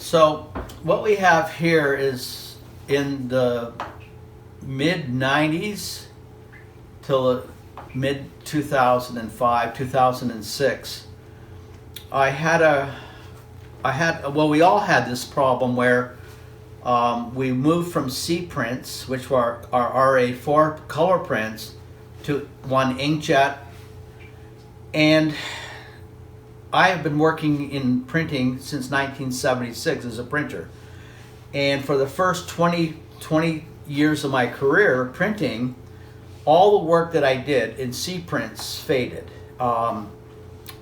So what we have here is in the mid 90s till mid 2005, 2006, we all had this problem where we moved from C prints, which were our RA4 color prints, to one inkjet. And I have been working in printing since 1976 as a printer. And for the first 20 years of my career printing, all the work that I did in C prints faded. And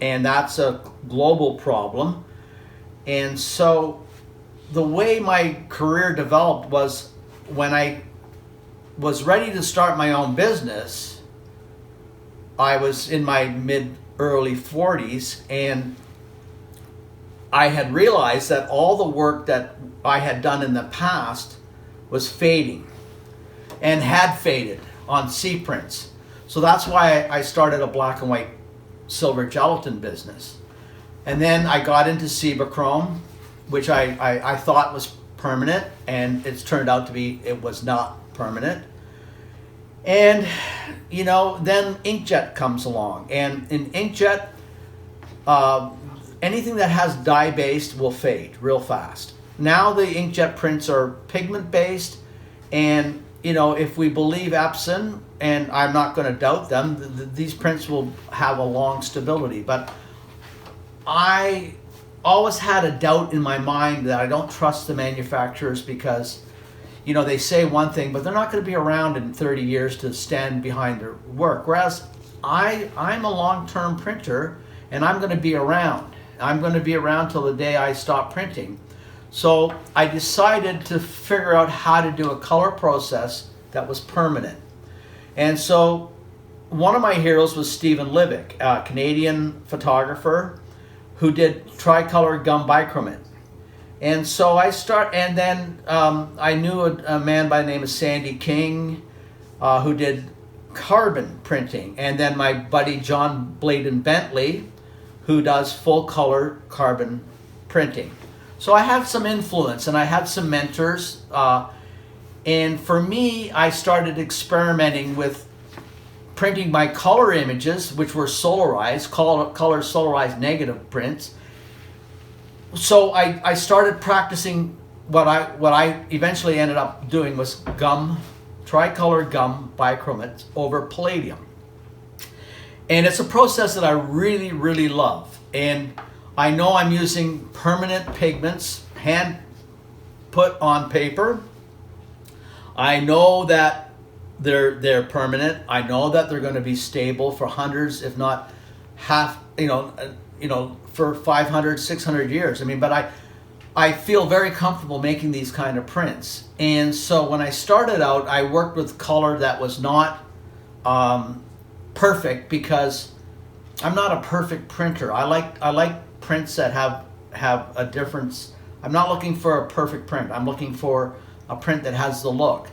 that's a global problem. And so the way my career developed was when I was ready to start my own business. I was in my early 40s, and I had realized that all the work that I had done in the past was fading and had faded on C prints. So that's why I started a black and white silver gelatin business. And then I got into Cibachrome, which I thought was permanent, and it's turned out to be, it was not permanent. And then inkjet comes along, and in inkjet, anything that has dye-based will fade real fast. Now the inkjet prints are pigment-based, and if we believe Epson, and I'm not going to doubt them, these prints will have a long stability. But I always had a doubt in my mind that I don't trust the manufacturers because they say one thing, but they're not going to be around in 30 years to stand behind their work. Whereas I'm a long-term printer, and I'm going to be around. I'm going to be around till the day I stop printing. So I decided to figure out how to do a color process that was permanent. And so one of my heroes was Stephen Livick, a Canadian photographer who did tricolor gum bichromate. And so I knew a man by the name of Sandy King who did carbon printing. And then my buddy John Bladen Bentley, who does full color carbon printing. So I had some influence and I had some mentors. And for me, I started experimenting with printing my color images, which were solarized, color solarized negative prints. So I started practicing what I eventually ended up doing was tricolor gum bichromate over palladium. And it's a process that I really, really love. And I know I'm using permanent pigments, hand put on paper. I know that they're permanent. I know that they're going to be stable for hundreds, if not for 500, 600 years. But I feel very comfortable making these kind of prints. And so when I started out, I worked with color that was not perfect because I'm not a perfect printer. I like prints that have a difference. I'm not looking for a perfect print. I'm looking for a print that has the look.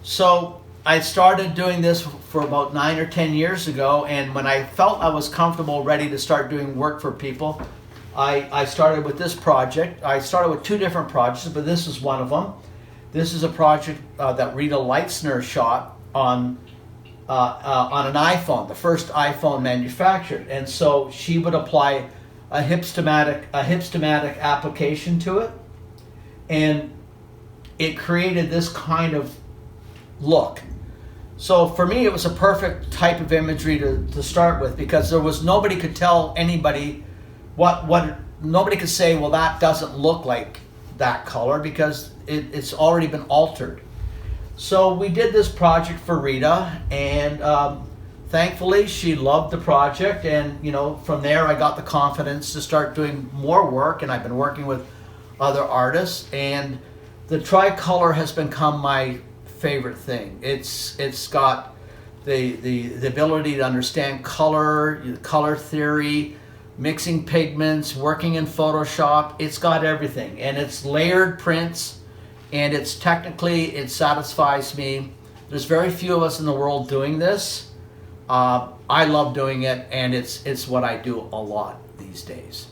So I started doing this for about 9 or 10 years ago, and when I felt I was comfortable, ready to start doing work for people, I started with this project. I started with 2 different projects, but this is one of them. This is a project that Rita Leitzner shot on an iPhone, the first iPhone manufactured. And so she would apply a hipstamatic application to it, and it created this kind of look. So for me, it was a perfect type of imagery to start with, because nobody could tell anybody nobody could say, well, that doesn't look like that color, because it's already been altered. So we did this project for Rita, and thankfully she loved the project, and from there I got the confidence to start doing more work, and I've been working with other artists, and the tricolor has become my favorite thing. It's got the ability to understand color theory, mixing pigments, working in Photoshop. It's got everything, and it's layered prints, and it satisfies me. There's very few of us in the world doing this. I love doing it, and it's what I do a lot these days.